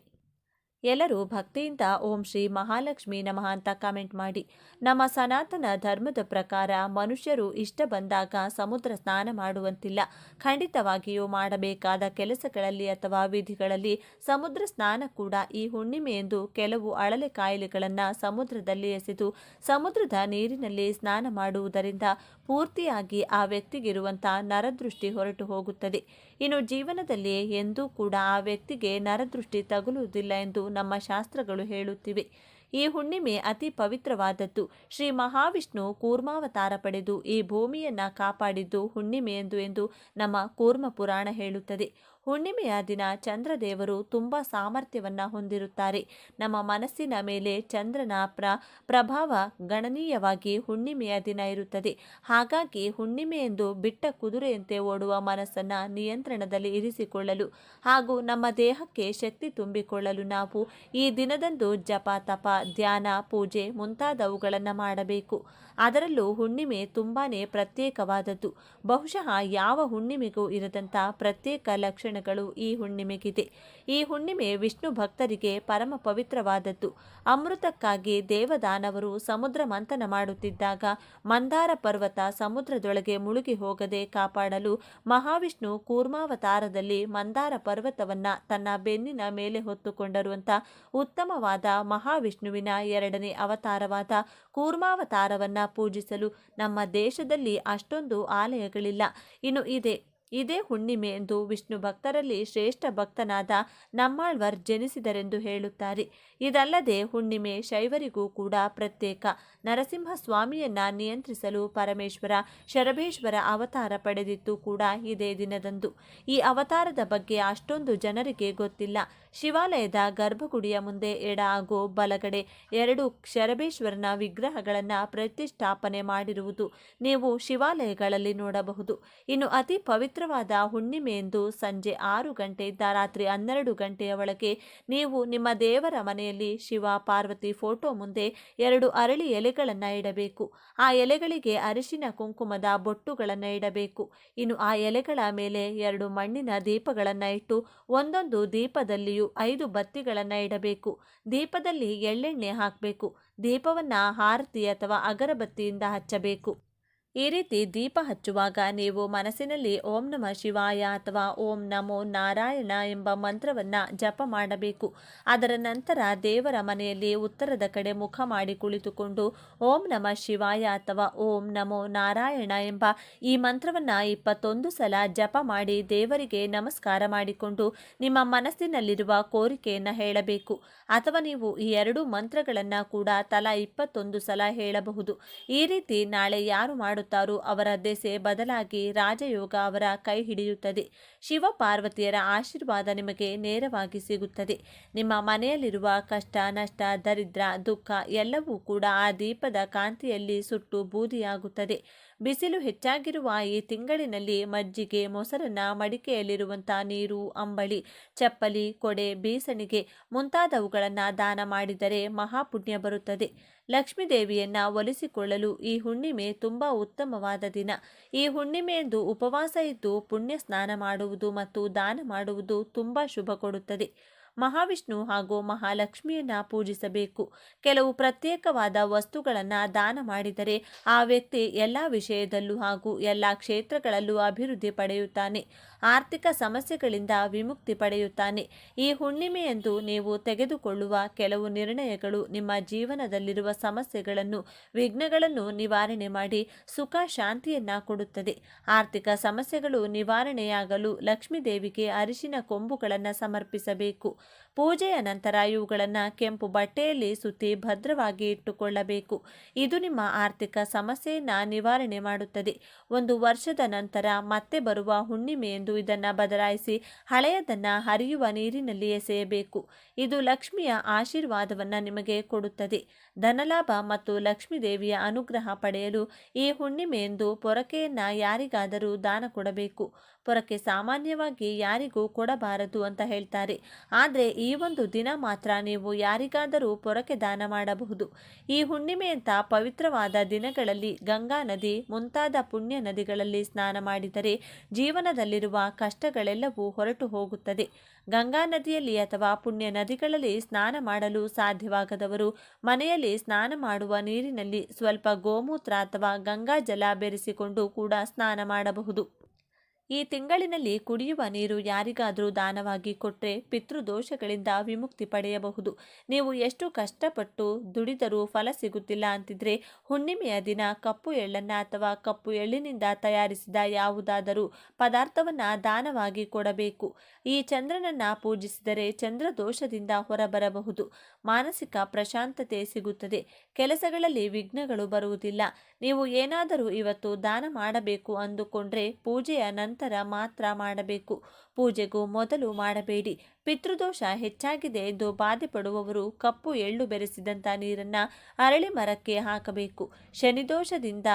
ಎಲ್ಲರೂ ಭಕ್ತಿಯಿಂದ ಓಂ ಶ್ರೀ ಮಹಾಲಕ್ಷ್ಮಿ ನಮಃ ಅಂತ ಕಾಮೆಂಟ್ ಮಾಡಿ. ನಮ್ಮ ಸನಾತನ ಧರ್ಮದ ಪ್ರಕಾರ ಮನುಷ್ಯರು ಇಷ್ಟ ಬಂದಾಗ ಸಮುದ್ರ ಸ್ನಾನ ಮಾಡುವಂತಿಲ್ಲ. ಖಂಡಿತವಾಗಿಯೂ ಮಾಡಬೇಕಾದ ಕೆಲಸಗಳಲ್ಲಿ ಅಥವಾ ವಿಧಿಗಳಲ್ಲಿ ಸಮುದ್ರ ಸ್ನಾನ ಕೂಡ ಈ ಹುಣ್ಣಿಮೆಯೆಂದು ಕೆಲವು ಅಳಲೆ ಕಾಯಿಲೆಗಳನ್ನು ಸಮುದ್ರದಲ್ಲಿ ಎಸೆದು ಸಮುದ್ರದ ನೀರಿನಲ್ಲಿ ಸ್ನಾನ ಮಾಡುವುದರಿಂದ ಪೂರ್ತಿಯಾಗಿ ಆ ವ್ಯಕ್ತಿಗಿರುವಂಥ ನರದೃಷ್ಟಿ ಹೊರಟು ಹೋಗುತ್ತದೆ. ಇನ್ನು ಜೀವನದಲ್ಲಿ ಎಂದೂ ಕೂಡ ಆ ವ್ಯಕ್ತಿಗೆ ನರದೃಷ್ಟಿ ತಗುಲುವುದಿಲ್ಲ ಎಂದು ನಮ್ಮ ಶಾಸ್ತ್ರಗಳು ಹೇಳುತ್ತಿವೆ. ಈ ಹುಣ್ಣಿಮೆ ಅತಿ ಪವಿತ್ರವಾದದ್ದು. ಶ್ರೀ ಮಹಾವಿಷ್ಣು ಕೂರ್ಮಾವತಾರ ಪಡೆದು ಈ ಭೂಮಿಯನ್ನ ಕಾಪಾಡಿದ್ದು ಹುಣ್ಣಿಮೆಯೆಂದು ಎಂದು ನಮ್ಮ ಕೂರ್ಮ ಪುರಾಣ ಹೇಳುತ್ತದೆ. ಹುಣ್ಣಿಮೆಯ ದಿನ ಚಂದ್ರದೇವರು ತುಂಬ ಸಾಮರ್ಥ್ಯವನ್ನ ಹೊಂದಿರುತ್ತಾರೆ. ನಮ್ಮ ಮನಸ್ಸಿನ ಮೇಲೆ ಚಂದ್ರನ ಪ್ರಭಾವ ಗಣನೀಯವಾಗಿ ಹುಣ್ಣಿಮೆಯ ದಿನ ಇರುತ್ತದೆ. ಹಾಗಾಗಿ ಹುಣ್ಣಿಮೆಯೆಂದು ಬಿಟ್ಟ ಕುದುರೆಯಂತೆ ಓಡುವ ಮನಸ್ಸನ್ನ ನಿಯಂತ್ರಣದಲ್ಲಿ ಇರಿಸಿಕೊಳ್ಳಲು ಹಾಗೂ ನಮ್ಮ ದೇಹಕ್ಕೆ ಶಕ್ತಿ ತುಂಬಿಕೊಳ್ಳಲು ನಾವು ಈ ದಿನದಂದು ಜಪ, ತಪ, ಧ್ಯಾನ, ಪೂಜೆ ಮುಂತಾದವುಗಳನ್ನು ಮಾಡಬೇಕು. ಅದರಲ್ಲೂ ಹುಣ್ಣಿಮೆ ತುಂಬಾನೇ ಪ್ರತ್ಯೇಕವಾದದ್ದು. ಬಹುಶಃ ಯಾವ ಹುಣ್ಣಿಮೆಗೂ ಇರದಂಥ ಪ್ರತ್ಯೇಕ ಲಕ್ಷಣಗಳು ಈ ಹುಣ್ಣಿಮೆಗಿದೆ. ಈ ಹುಣ್ಣಿಮೆ ವಿಷ್ಣು ಭಕ್ತರಿಗೆ ಪರಮ ಪವಿತ್ರವಾದದ್ದು. ಅಮೃತಕ್ಕಾಗಿ ದೇವದಾನವರು ಸಮುದ್ರ ಮಂಥನ ಮಾಡುತ್ತಿದ್ದಾಗ ಮಂದಾರ ಪರ್ವತ ಸಮುದ್ರದೊಳಗೆ ಮುಳುಗಿ ಹೋಗದೆ ಕಾಪಾಡಲು ಮಹಾವಿಷ್ಣು ಕೂರ್ಮಾವತಾರದಲ್ಲಿ ಮಂದಾರ ಪರ್ವತವನ್ನ ತನ್ನ ಬೆನ್ನಿನ ಮೇಲೆ ಹೊತ್ತುಕೊಂಡರು ಅಂತ ಉತ್ತಮವಾದ ಮಹಾವಿಷ್ಣುವಿನ 2ನೇ ಅವತಾರವಾದ ಕೂರ್ಮಾವತಾರವನ್ನ ಪೂಜಿಸಲು ನಮ್ಮ ದೇಶದಲ್ಲಿ ಅಷ್ಟೊಂದು ಆಲಯಗಳಿಲ್ಲ. ಇನ್ನು ಇದೇ ಹುಣ್ಣಿಮೆ ಎಂದು ವಿಷ್ಣು ಭಕ್ತರಲ್ಲಿ ಶ್ರೇಷ್ಠ ಭಕ್ತನಾದ ನಮ್ಮಾಳ್ವಾರ್ ಜನಿಸಿದರೆಂದು ಹೇಳುತ್ತಾರೆ. ಇದಲ್ಲದೆ ಹುಣ್ಣಿಮೆ ಶೈವರಿಗೂ ಕೂಡ ಪ್ರತ್ಯೇಕ. ನರಸಿಂಹಸ್ವಾಮಿಯನ್ನ ನಿಯಂತ್ರಿಸಲು ಪರಮೇಶ್ವರ ಶರಭೇಶ್ವರ ಅವತಾರ ಪಡೆದಿತ್ತು ಕೂಡ ಇದೇ ದಿನದಂದು. ಈ ಅವತಾರದ ಬಗ್ಗೆ ಅಷ್ಟೊಂದು ಜನರಿಗೆ ಗೊತ್ತಿಲ್ಲ. ಶಿವಾಲಯದ ಗರ್ಭಗುಡಿಯ ಮುಂದೆ ಎಡ ಹಾಗೂ ಬಲಗಡೆ 2 ಶರಭೇಶ್ವರನ ವಿಗ್ರಹಗಳನ್ನು ಪ್ರತಿಷ್ಠಾಪನೆ ಮಾಡಿರುವುದು ನೀವು ಶಿವಾಲಯಗಳಲ್ಲಿ ನೋಡಬಹುದು. ಇನ್ನು ಅತಿ ಪವಿತ್ರವಾದ ಹುಣ್ಣಿಮೆಯೆಂದು ಸಂಜೆ 6 ಗಂಟೆಯಿಂದ ರಾತ್ರಿ 12 ಗಂಟೆಯ ಒಳಗೆ ನೀವು ನಿಮ್ಮ ದೇವರ ಮನೆಯಲ್ಲಿ ಶಿವ ಪಾರ್ವತಿ ಫೋಟೋ ಮುಂದೆ 2 ಅರಳಿ ಎಲೆಗಳನ್ನು ಇಡಬೇಕು. ಆ ಎಲೆಗಳಿಗೆ ಅರಿಶಿನ ಕುಂಕುಮದ ಬೊಟ್ಟುಗಳನ್ನು ಇಡಬೇಕು. ಇನ್ನು ಆ ಎಲೆಗಳ ಮೇಲೆ 2 ಮಣ್ಣಿನ ದೀಪಗಳನ್ನು ಇಟ್ಟು ಒಂದೊಂದು ದೀಪದಲ್ಲಿಯೂ 5 ಬತ್ತಿಗಳನ್ನು ಇಡಬೇಕು. ದೀಪದಲ್ಲಿ ಎಳ್ಳೆಣ್ಣೆ ಹಾಕಬೇಕು. ದೀಪವನ್ನು ಆರತಿ ಅಥವಾ ಅಗರಬತ್ತಿಯಿಂದ ಹಚ್ಚಬೇಕು. ಈ ರೀತಿ ದೀಪ ಹಚ್ಚುವಾಗ ನೀವು ಮನಸ್ಸಿನಲ್ಲಿ ಓಂ ನಮಃ ಶಿವಾಯ ಅಥವಾ ಓಂ ನಮೋ ನಾರಾಯಣ ಎಂಬ ಮಂತ್ರವನ್ನು ಜಪ ಮಾಡಬೇಕು. ಅದರ ನಂತರ ದೇವರ ಮನೆಯಲ್ಲಿ ಉತ್ತರದ ಕಡೆ ಮುಖ ಮಾಡಿ ಕುಳಿತುಕೊಂಡು ಓಂ ನಮಃ ಶಿವಾಯ ಅಥವಾ ಓಂ ನಮೋ ನಾರಾಯಣ ಎಂಬ ಈ ಮಂತ್ರವನ್ನು 21 ಸಲ ಜಪ ಮಾಡಿ ದೇವರಿಗೆ ನಮಸ್ಕಾರ ಮಾಡಿಕೊಂಡು ನಿಮ್ಮ ಮನಸ್ಸಿನಲ್ಲಿರುವ ಕೋರಿಕೆಯನ್ನು ಹೇಳಬೇಕು. ಅಥವಾ ನೀವು ಈ 2 ಮಂತ್ರಗಳನ್ನು ಕೂಡ ತಲಾ 21 ಸಲ ಹೇಳಬಹುದು. ಈ ರೀತಿ ನಾಳೆ ಯಾರು ಮಾಡುತ್ತಾರೋ ಅವರ ದೆಸೆ ಬದಲಾಗಿ ರಾಜಯೋಗ ಅವರ ಕೈ ಹಿಡಿಯುತ್ತದೆ. ಶಿವ ಪಾರ್ವತಿಯರ ಆಶೀರ್ವಾದ ನಿಮಗೆ ನೇರವಾಗಿ ಸಿಗುತ್ತದೆ. ನಿಮ್ಮ ಮನೆಯಲ್ಲಿರುವ ಕಷ್ಟ, ನಷ್ಟ, ದರಿದ್ರ, ದುಃಖ ಎಲ್ಲವೂ ಕೂಡ ಆ ದೀಪದ ಕಾಂತಿಯಲ್ಲಿ ಸುಟ್ಟು ಬೂದಿಯಾಗುತ್ತದೆ. ಬಿಸಿಲು ಹೆಚ್ಚಾಗಿರುವ ಈ ತಿಂಗಳಿನಲ್ಲಿ ಮಜ್ಜಿಗೆ, ಮೊಸರನ್ನ, ಮಡಿಕೆಯಲ್ಲಿರುವಂಥ ನೀರು, ಅಂಬಳಿ, ಚಪ್ಪಲಿ, ಕೊಡೆ, ಬೀಸಣಿಗೆ ಮುಂತಾದವುಗಳನ್ನು ದಾನ ಮಾಡಿದರೆ ಮಹಾಪುಣ್ಯ ಬರುತ್ತದೆ. ಲಕ್ಷ್ಮೀದೇವಿಯನ್ನ ಒಲಿಸಿಕೊಳ್ಳಲು ಈ ಹುಣ್ಣಿಮೆ ತುಂಬ ಉತ್ತಮವಾದ ದಿನ. ಈ ಹುಣ್ಣಿಮೆಯಂದು ಉಪವಾಸ ಇದ್ದು ಪುಣ್ಯ ಸ್ನಾನ ಮಾಡುವುದು ಮತ್ತು ದಾನ ಮಾಡುವುದು ತುಂಬ ಶುಭ ಕೊಡುತ್ತದೆ. ಮಹಾವಿಷ್ಣು ಹಾಗೂ ಮಹಾಲಕ್ಷ್ಮಿಯನ್ನ ಪೂಜಿಸಬೇಕು. ಕೆಲವು ಪ್ರತ್ಯೇಕವಾದ ವಸ್ತುಗಳನ್ನು ದಾನ ಮಾಡಿದರೆ ಆ ವ್ಯಕ್ತಿ ಎಲ್ಲ ವಿಷಯದಲ್ಲೂ ಹಾಗೂ ಎಲ್ಲ ಕ್ಷೇತ್ರಗಳಲ್ಲೂ ಅಭಿವೃದ್ಧಿ ಪಡೆಯುತ್ತಾನೆ. ಆರ್ಥಿಕ ಸಮಸ್ಯೆಗಳಿಂದ ವಿಮುಕ್ತಿ ಪಡೆಯುತ್ತಾನೆ. ಈ ಹುಣ್ಣಿಮೆಯಂದು ನೀವು ತೆಗೆದುಕೊಳ್ಳುವ ಕೆಲವು ನಿರ್ಣಯಗಳು ನಿಮ್ಮ ಜೀವನದಲ್ಲಿರುವ ಸಮಸ್ಯೆಗಳನ್ನು, ವಿಘ್ನಗಳನ್ನು ನಿವಾರಣೆ ಮಾಡಿ ಸುಖ ಶಾಂತಿಯನ್ನ ಕೊಡುತ್ತದೆ. ಆರ್ಥಿಕ ಸಮಸ್ಯೆಗಳು ನಿವಾರಣೆಯಾಗಲು ಲಕ್ಷ್ಮೀದೇವಿಗೆ ಅರಿಶಿನ ಕೊಂಬುಗಳನ್ನು ಸಮರ್ಪಿಸಬೇಕು. ಪೂಜೆಯ ನಂತರ ಇವುಗಳನ್ನು ಕೆಂಪು ಬಟ್ಟೆಯಲ್ಲಿ ಸುತ್ತಿ ಭದ್ರವಾಗಿ ಇಟ್ಟುಕೊಳ್ಳಬೇಕು. ಇದು ನಿಮ್ಮ ಆರ್ಥಿಕ ಸಮಸ್ಯೆಯನ್ನು ನಿವಾರಣೆ ಮಾಡುತ್ತದೆ. 1 ವರ್ಷದ ನಂತರ ಮತ್ತೆ ಬರುವ ಹುಣ್ಣಿಮೆಯಂದು ಇದನ್ನು ಬದಲಾಯಿಸಿ ಹಳೆಯದನ್ನು ಹರಿಯುವ ನೀರಿನಲ್ಲಿ ಎಸೆಯಬೇಕು. ಇದು ಲಕ್ಷ್ಮಿಯ ಆಶೀರ್ವಾದವನ್ನು ನಿಮಗೆ ಕೊಡುತ್ತದೆ. ಧನಲಾಭ ಮತ್ತು ಲಕ್ಷ್ಮೀ ದೇವಿಯ ಅನುಗ್ರಹ ಪಡೆಯಲು ಈ ಹುಣ್ಣಿಮೆಯಂದು ಪೊರಕೆಯನ್ನು ಯಾರಿಗಾದರೂ ದಾನ ಕೊಡಬೇಕು. ಪೊರಕೆ ಸಾಮಾನ್ಯವಾಗಿ ಯಾರಿಗೂ ಕೊಡಬಾರದು ಅಂತ ಹೇಳ್ತಾರೆ. ಆದರೆ ಈ ಒಂದು ದಿನ ಮಾತ್ರ ನೀವು ಯಾರಿಗಾದರೂ ಪೊರಕೆ ದಾನ ಮಾಡಬಹುದು. ಈ ಹುಣ್ಣಿಮೆಯಂಥ ಪವಿತ್ರವಾದ ದಿನಗಳಲ್ಲಿ ಗಂಗಾ ನದಿ ಮುಂತಾದ ಪುಣ್ಯ ನದಿಗಳಲ್ಲಿ ಸ್ನಾನ ಮಾಡಿದರೆ ಜೀವನದಲ್ಲಿರುವ ಕಷ್ಟಗಳೆಲ್ಲವೂ ಹೊರಟು ಹೋಗುತ್ತದೆ. ಗಂಗಾ ನದಿಯಲ್ಲಿ ಅಥವಾ ಪುಣ್ಯ ನದಿಗಳಲ್ಲಿ ಸ್ನಾನ ಮಾಡಲು ಸಾಧ್ಯವಾಗದವರು ಮನೆಯಲ್ಲಿ ಸ್ನಾನ ಮಾಡುವ ನೀರಿನಲ್ಲಿ ಸ್ವಲ್ಪ ಗೋಮೂತ್ರ ಅಥವಾ ಗಂಗಾ ಜಲ ಬೆರೆಸಿಕೊಂಡು ಕೂಡ ಸ್ನಾನ ಮಾಡಬಹುದು. ಈ ತಿಂಗಳಿನಲ್ಲಿ ಕುಡಿಯುವ ನೀರು ಯಾರಿಗಾದರೂ ದಾನವಾಗಿ ಕೊಟ್ಟರೆ ಪಿತೃದೋಷಗಳಿಂದ ವಿಮುಕ್ತಿ ಪಡೆಯಬಹುದು. ನೀವು ಎಷ್ಟು ಕಷ್ಟಪಟ್ಟು ದುಡಿದರೂ ಫಲ ಸಿಗುತ್ತಿಲ್ಲ ಅಂತಿದ್ರೆ ಹುಣ್ಣಿಮೆಯ ದಿನ ಕಪ್ಪು ಎಳ್ಳನ್ನು ಅಥವಾ ಕಪ್ಪು ಎಳ್ಳಿನಿಂದ ತಯಾರಿಸಿದ ಯಾವುದಾದರೂ ಪದಾರ್ಥವನ್ನು ದಾನವಾಗಿ ಕೊಡಬೇಕು. ಈ ಚಂದ್ರನನ್ನು ಪೂಜಿಸಿದರೆ ಚಂದ್ರದೋಷದಿಂದ ಹೊರಬರಬಹುದು. ಮಾನಸಿಕ ಪ್ರಶಾಂತತೆ ಸಿಗುತ್ತದೆ. ಕೆಲಸಗಳಲ್ಲಿ ವಿಘ್ನಗಳು ಬರುವುದಿಲ್ಲ. ನೀವು ಏನಾದರೂ ಇವತ್ತು ದಾನ ಮಾಡಬೇಕು ಅಂದುಕೊಂಡ್ರೆ ಪೂಜೆಯ ನಂತರ ಮಾತ್ರ ಮಾಡಬೇಕು. ಪೂಜೆಗೂ ಮೊದಲು ಮಾಡಬೇಡಿ. ಪಿತೃದೋಷ ಹೆಚ್ಚಾಗಿದೆ ಎಂದು ಬಾಧೆ ಪಡುವವರು ಕಪ್ಪು ಎಳ್ಳು ಬೆರೆಸಿದಂಥ ನೀರನ್ನು ಅರಳಿ ಮರಕ್ಕೆ ಹಾಕಬೇಕು. ಶನಿದೋಷದಿಂದ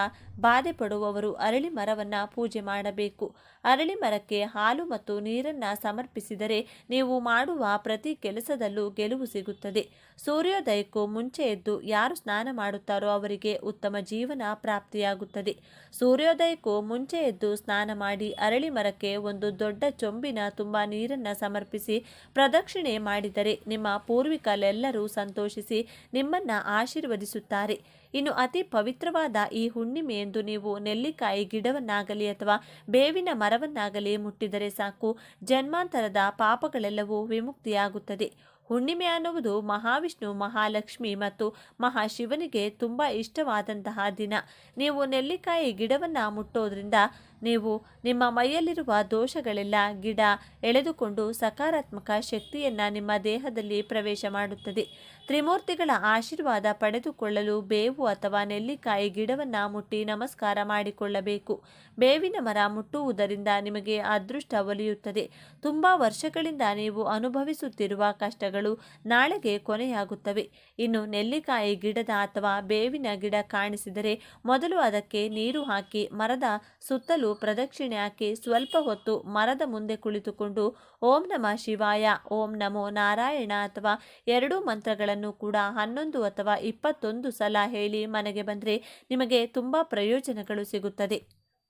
ಬಾಧೆ ಪಡುವವರು ಅರಳಿ ಮರವನ್ನು ಪೂಜೆ ಮಾಡಬೇಕು. ಅರಳಿ ಮರಕ್ಕೆ ಹಾಲು ಮತ್ತು ನೀರನ್ನು ಸಮರ್ಪಿಸಿದರೆ ನೀವು ಮಾಡುವ ಪ್ರತಿ ಕೆಲಸದಲ್ಲೂ ಗೆಲುವು ಸಿಗುತ್ತದೆ. ಸೂರ್ಯೋದಯಕ್ಕೂ ಮುಂಚೆ ಎದ್ದು ಯಾರು ಸ್ನಾನ ಮಾಡುತ್ತಾರೋ ಅವರಿಗೆ ಉತ್ತಮ ಜೀವನ ಪ್ರಾಪ್ತಿಯಾಗುತ್ತದೆ. ಸೂರ್ಯೋದಯಕ್ಕೂ ಮುಂಚೆ ಎದ್ದು ಸ್ನಾನ ಮಾಡಿ ಅರಳಿ ಮರಕ್ಕೆ ಒಂದು ದೊಡ್ಡ ಚೊಂಬಿನ ತುಂಬ ನೀರನ್ನು ಸಮರ್ಪಿಸಿ ಪ್ರದಕ್ಷಿಣೆ ಮಾಡಿದರೆ ನಿಮ್ಮ ಪೂರ್ವಿಕರೆಲ್ಲರೂ ಸಂತೋಷಿಸಿ ನಿಮ್ಮನ್ನು ಆಶೀರ್ವದಿಸುತ್ತಾರೆ. ಇನ್ನು ಅತಿ ಪವಿತ್ರವಾದ ಈ ಹುಣ್ಣಿಮೆಯಂದು ನೀವು ನೆಲ್ಲಿಕಾಯಿ ಗಿಡವನ್ನಾಗಲಿ ಅಥವಾ ಬೇವಿನ ಮರವನ್ನಾಗಲಿ ಮುಟ್ಟಿದರೆ ಸಾಕು, ಜನ್ಮಾಂತರದ ಪಾಪಗಳೆಲ್ಲವೂ ವಿಮುಕ್ತಿಯಾಗುತ್ತದೆ. ಹುಣ್ಣಿಮೆ ಅನ್ನುವುದು ಮಹಾವಿಷ್ಣು, ಮಹಾಲಕ್ಷ್ಮಿ ಮತ್ತು ಮಹಾಶಿವನಿಗೆ ತುಂಬ ಇಷ್ಟವಾದಂತಹ ದಿನ. ನೀವು ನೆಲ್ಲಿಕಾಯಿ ಗಿಡವನ್ನು ಮುಟ್ಟೋದ್ರಿಂದ ನೀವು ನಿಮ್ಮ ಮೈಯಲ್ಲಿರುವ ದೋಷಗಳೆಲ್ಲ ಗಿಡ ಎಳೆದುಕೊಂಡು ಸಕಾರಾತ್ಮಕ ಶಕ್ತಿಯನ್ನು ನಿಮ್ಮ ದೇಹದಲ್ಲಿ ಪ್ರವೇಶ ಮಾಡುತ್ತದೆ. ತ್ರಿಮೂರ್ತಿಗಳ ಆಶೀರ್ವಾದ ಪಡೆದುಕೊಳ್ಳಲು ಬೇವು ಅಥವಾ ನೆಲ್ಲಿಕಾಯಿ ಗಿಡವನ್ನು ಮುಟ್ಟಿ ನಮಸ್ಕಾರ ಮಾಡಿಕೊಳ್ಳಬೇಕು. ಬೇವಿನ ಮರ ಮುಟ್ಟುವುದರಿಂದ ನಿಮಗೆ ಅದೃಷ್ಟ ಒಲಿಯುತ್ತದೆ. ತುಂಬ ವರ್ಷಗಳಿಂದ ನೀವು ಅನುಭವಿಸುತ್ತಿರುವ ಕಷ್ಟಗಳು ನಾಳೆಗೆ ಕೊನೆಯಾಗುತ್ತವೆ. ಇನ್ನು ನೆಲ್ಲಿಕಾಯಿ ಗಿಡದ ಅಥವಾ ಬೇವಿನ ಗಿಡ ಕಾಣಿಸಿದರೆ ಮೊದಲು ಅದಕ್ಕೆ ನೀರು ಹಾಕಿ ಮರದ ಸುತ್ತಲೂ ಪ್ರದಕ್ಷಿಣೆ ಹಾಕಿ ಸ್ವಲ್ಪ ಹೊತ್ತು ಮರದ ಮುಂದೆ ಕುಳಿತುಕೊಂಡು ಓಂ ನಮಃ ಶಿವಾಯ, ಓಂ ನಮೋ ನಾರಾಯಣ ಅಥವಾ 2 ಮಂತ್ರಗಳನ್ನು ಕೂಡ 11 ಅಥವಾ 21 ಸಲ ಹೇಳಿ ಮನೆಗೆ ಬಂದರೆ ನಿಮಗೆ ತುಂಬ ಪ್ರಯೋಜನಗಳು ಸಿಗುತ್ತದೆ.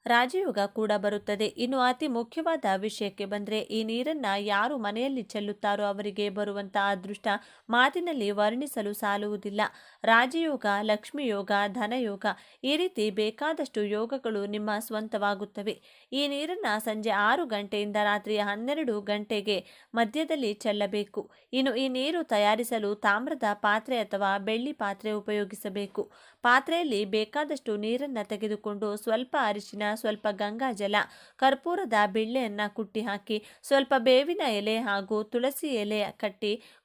ರಾಜಯೋಗ ಕೂಡ ಬರುತ್ತದೆ. ಇನ್ನು ಅತಿ ಮುಖ್ಯವಾದ ವಿಷಯಕ್ಕೆ ಬಂದರೆ ಈ ನೀರನ್ನು ಯಾರು ಮನೆಯಲ್ಲಿ ಚೆಲ್ಲುತ್ತಾರೋ ಅವರಿಗೆ ಬರುವಂಥ ಅದೃಷ್ಟ ಮಾತಿನಲ್ಲಿ ವರ್ಣಿಸಲು ಸಾಲುವುದಿಲ್ಲ. ರಾಜಯೋಗ, ಲಕ್ಷ್ಮಿ ಯೋಗ, ಧನಯೋಗ ಈ ರೀತಿ ಬೇಕಾದಷ್ಟು ಯೋಗಗಳು ನಿಮ್ಮ ಸ್ವಂತವಾಗುತ್ತವೆ. ಈ ನೀರನ್ನು ಸಂಜೆ 6 ಗಂಟೆಯಿಂದ ರಾತ್ರಿ 12 ಗಂಟೆಗೆ ಮಧ್ಯದಲ್ಲಿ ಚೆಲ್ಲಬೇಕು. ಇನ್ನು ಈ ನೀರು ತಯಾರಿಸಲು ತಾಮ್ರದ ಪಾತ್ರೆ ಅಥವಾ ಬೆಳ್ಳಿ ಪಾತ್ರೆ ಉಪಯೋಗಿಸಬೇಕು. ಪಾತ್ರೆಯಲ್ಲಿ ಬೇಕಾದಷ್ಟು ನೀರನ್ನು ತೆಗೆದುಕೊಂಡು ಸ್ವಲ್ಪ ಅರಿಶಿನ, ಸ್ವಲ್ಪ ಗಂಗಾಜಲ, ಕರ್ಪೂರದ ಬಿಳ್ಳೆಯನ್ನು ಕುಟ್ಟಿ ಹಾಕಿ ಸ್ವಲ್ಪ ಬೇವಿನ ಎಲೆ ಹಾಗೂ ತುಳಸಿ ಎಲೆ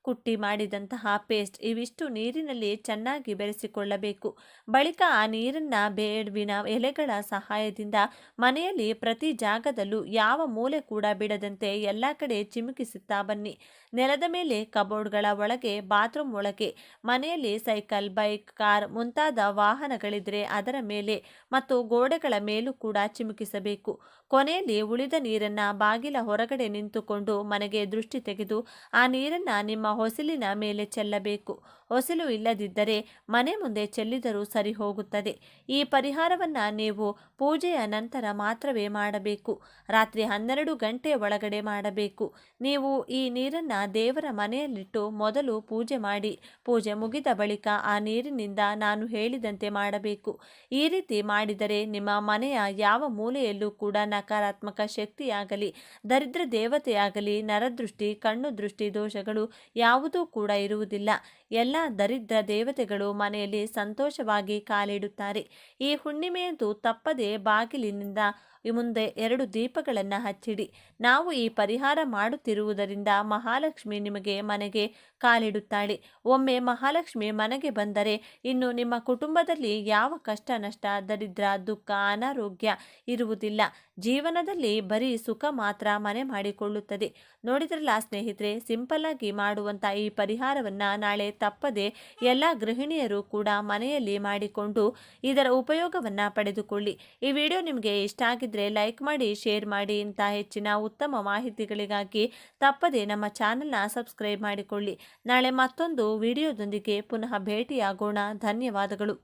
ಕುಟ್ಟಿ ಮಾಡಿದಂತಹ ಪೇಸ್ಟ್ ಇವಿಷ್ಟು ನೀರಿನಲ್ಲಿ ಚೆನ್ನಾಗಿ ಬೆರೆಸಿಕೊಳ್ಳಬೇಕು. ಬಳಿಕ ಆ ನೀರನ್ನು ಬೇವಿನ ಎಲೆಗಳ ಸಹಾಯದಿಂದ ಮನೆಯಲ್ಲಿ ಪ್ರತಿ ಜಾಗದಲ್ಲೂ ಯಾವ ಮೂಲೆ ಕೂಡ ಬಿಡದಂತೆ ಎಲ್ಲ ಕಡೆ ಚಿಮುಕಿಸುತ್ತಾ ಬನ್ನಿ. ನೆಲದ ಮೇಲೆ, ಕಬೋರ್ಡ್ಗಳ ಒಳಗೆ, ಬಾತ್ರೂಮ್ ಒಳಗೆ, ಮನೆಯಲ್ಲಿ ಸೈಕಲ್, ಬೈಕ್, ಕಾರ್ ಮುಂತಾದ ವಾಹನಗಳಿದ್ರೆ ಅದರ ಮೇಲೆ ಮತ್ತು ಗೋಡೆಗಳ ಮೇಲೂ ಕೂಡ ಚಿಮುಕಿಸಬೇಕು. ಕೊನೆಯಲ್ಲಿ ಉಳಿದ ನೀರನ್ನು ಬಾಗಿಲ ಹೊರಗಡೆ ನಿಂತುಕೊಂಡು ಮನೆಗೆ ದೃಷ್ಟಿ ತೆಗೆದು ಆ ನೀರನ್ನು ನಿಮ್ಮ ಹೊಸಲಿನ ಮೇಲೆ ಚೆಲ್ಲಬೇಕು. ಹೊಸಲು ಇಲ್ಲದಿದ್ದರೆ ಮನೆ ಮುಂದೆ ಚೆಲ್ಲಿದರೂ ಸರಿ ಹೋಗುತ್ತದೆ. ಈ ಪರಿಹಾರವನ್ನು ನೀವು ಪೂಜೆಯ ನಂತರ ಮಾತ್ರವೇ ಮಾಡಬೇಕು. ರಾತ್ರಿ 12 ಗಂಟೆ ಒಳಗಡೆ ಮಾಡಬೇಕು. ನೀವು ಈ ನೀರನ್ನು ದೇವರ ಮನೆಯಲ್ಲಿಟ್ಟು ಮೊದಲು ಪೂಜೆ ಮಾಡಿ ಪೂಜೆ ಮುಗಿದ ಬಳಿಕ ಆ ನೀರಿನಿಂದ ನಾನು ಹೇಳಿದಂತೆ ಮಾಡಬೇಕು. ಈ ರೀತಿ ಮಾಡಿದರೆ ನಿಮ್ಮ ಮನೆಯ ಯಾವ ಮೂಲೆಯಲ್ಲೂ ಕೂಡ ನಕಾರಾತ್ಮಕ ಶಕ್ತಿಯಾಗಲಿ, ದರಿದ್ರ ದೇವತೆಯಾಗಲಿ, ನರದೃಷ್ಟಿ, ಕಣ್ಣು ದೃಷ್ಟಿ ದೋಷಗಳು ಯಾವುದೂ ಕೂಡ ಇರುವುದಿಲ್ಲ. ಎಲ್ಲ ದರಿದ್ರ ದೇವತೆಗಳು ಮನೆಯಲ್ಲಿ ಸಂತೋಷವಾಗಿ ಕಾಲಿಡುತ್ತಾರೆ. ಈ ಹುಣ್ಣಿಮೆಯಂದು ತಪ್ಪದೆ ಬಾಗಿಲಿನಿಂದ ಈ ಮುಂದೆ 2 ದೀಪಗಳನ್ನು ಹಚ್ಚಿಡಿ. ನಾವು ಈ ಪರಿಹಾರ ಮಾಡುತ್ತಿರುವುದರಿಂದ ಮಹಾಲಕ್ಷ್ಮಿ ನಿಮಗೆ ಮನೆಗೆ ಕಾಲಿಡುತ್ತಾಳೆ. ಒಮ್ಮೆ ಮಹಾಲಕ್ಷ್ಮಿ ಮನೆಗೆ ಬಂದರೆ ಇನ್ನು ನಿಮ್ಮ ಕುಟುಂಬದಲ್ಲಿ ಯಾವ ಕಷ್ಟ ನಷ್ಟ, ದರಿದ್ರ, ದುಃಖ, ಅನಾರೋಗ್ಯ ಇರುವುದಿಲ್ಲ. ಜೀವನದಲ್ಲಿ ಬರೀ ಸುಖ ಮಾತ್ರ ಮನೆ ಮಾಡಿಕೊಳ್ಳುತ್ತದೆ. ನೋಡಿದ್ರಲ್ಲ ಸ್ನೇಹಿತರೆ, ಸಿಂಪಲ್ ಆಗಿ ಮಾಡುವಂಥ ಈ ಪರಿಹಾರವನ್ನು ನಾಳೆ ತಪ್ಪದೆ ಎಲ್ಲ ಗೃಹಿಣಿಯರು ಕೂಡ ಮನೆಯಲ್ಲಿ ಮಾಡಿಕೊಂಡು ಇದರ ಉಪಯೋಗವನ್ನು ಪಡೆದುಕೊಳ್ಳಿ. ಈ ವಿಡಿಯೋ ನಿಮಗೆ ಇಷ್ಟ ಆಗಿದ್ರೆ ಲೈಕ್ ಮಾಡಿ, ಶೇರ್ ಮಾಡಿ. ಇಂಥ ಹೆಚ್ಚಿನ ಉತ್ತಮ ಮಾಹಿತಿಗಳಿಗಾಗಿ ತಪ್ಪದೆ ನಮ್ಮ ಚಾನೆಲ್ನ ಸಬ್ಸ್ಕ್ರೈಬ್ ಮಾಡಿಕೊಳ್ಳಿ. ನಾಳೆ ಮತ್ತೊಂದು ವಿಡಿಯೋದೊಂದಿಗೆ ಪುನಃ ಭೇಟಿಯಾಗೋಣ. ಧನ್ಯವಾದಗಳು.